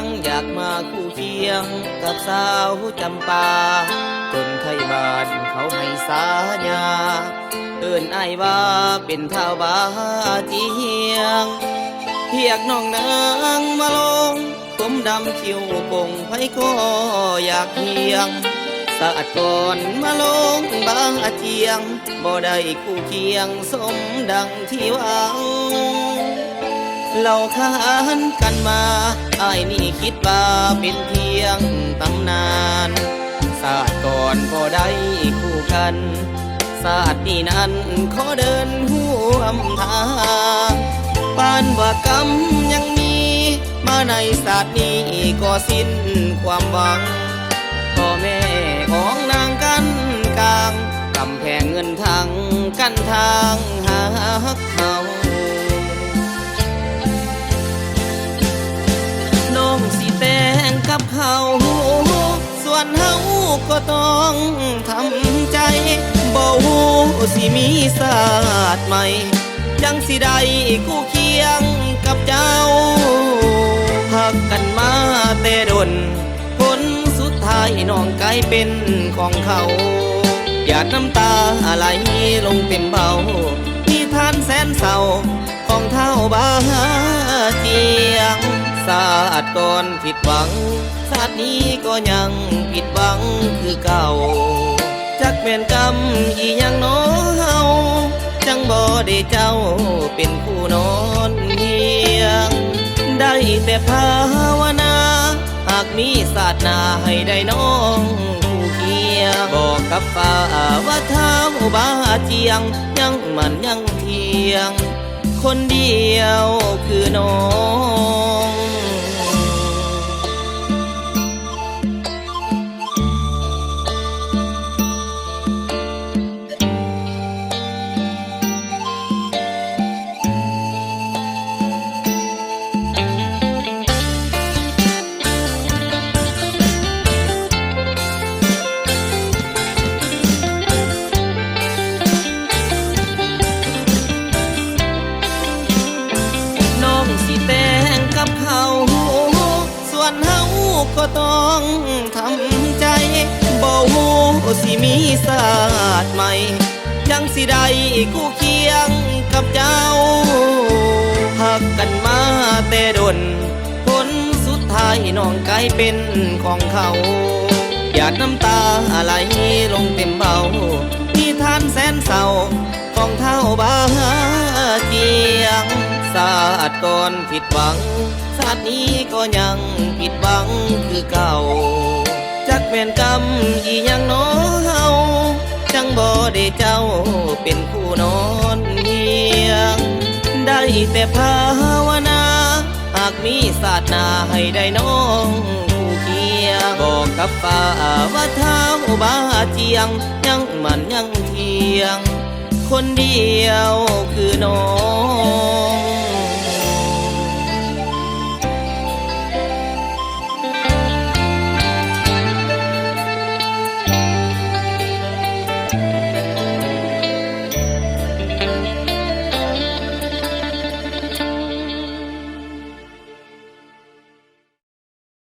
งอยากมาคู่เคียงกับสาวจำปาจนไทยบ้านเขาให้สาญาเอิ้นอ้ายว่าเป็นเท่าบาเจียงเพียกน้องนางมาลงผมดำคิ้วปงไผก็อยากเฮียงสะอาดก่อนมาลงบางอาเจียงบ่ได้คู่เคียงสมดังที่หวังเราขานกันมาอ้ายนี่คิดว่าเป็นเพียงตำนานศาสตร์ก่อนบ่ได้คู่กันศาสตร์นี้นั้นขอเดินห่วมทางปานว่ากรรมยังมีมาในศาสตร์นี้ก็สิ้นความหวังพ่อแม่ของนางกันกลางกำแพงเงินทางกันทางหาเขาน้องสิแต่งกับเขาส่วนเฮาก็ต้องทำใจบ่ฮู้สิมีศาสตร์ใหม่จังสิได้คู่เคียงกับเจ้าหักกันมาแต่ดนผลสุดท้ายน้องกลายเป็นของเขาหยาดน้ำตาไหลลงเต็มเบานิทานแสนเศร้าของเท่าบาเจียงศาสตร์ก่อนผิดหวังศาสตร์นี้ก็ยังผิดหวังคือเก่าจักแม่นกรรมอีหยังน้อเฮาจังบ่ได้เจ้าเป็นคู่นอนเฮียงได้แต่ภาวนาหากมีศาสตร์นาให้ได้น้องคู่เคียงบอกกับฟ้าว่าเท้าบาเจียงยังมันยังเทียงคนเดียวคือน้องส่วนเฮาก็ต้องทำใจบ่ฮู้สิมีศาสตร์ใหม่จังสิได้คู่เคียงกับเจ้าหักกันมาแต่ดนผลสุดท้ายน้องกลายเป็นของเขาหยาดน้ำตาไหลลงเต็มเบานิทานแสนเศร้าของเท่าบาเจียงศาสตร์ก่อนผิดหวังศาสตร์นี้ก็ยังผิดหวังคือเก่าจักแม่นกรรมอีหยังน้อเฮาจังบ่ได้เจ้าเป็นคู่นอนเฮียงได้แต่ภาวนาหากมีศาสตร์นาให้ได้น้องคู่เคียงบอกกับฟ้าว่าเท้าบาเจียงยังมันยังเทียงคนเดียวคือน้อ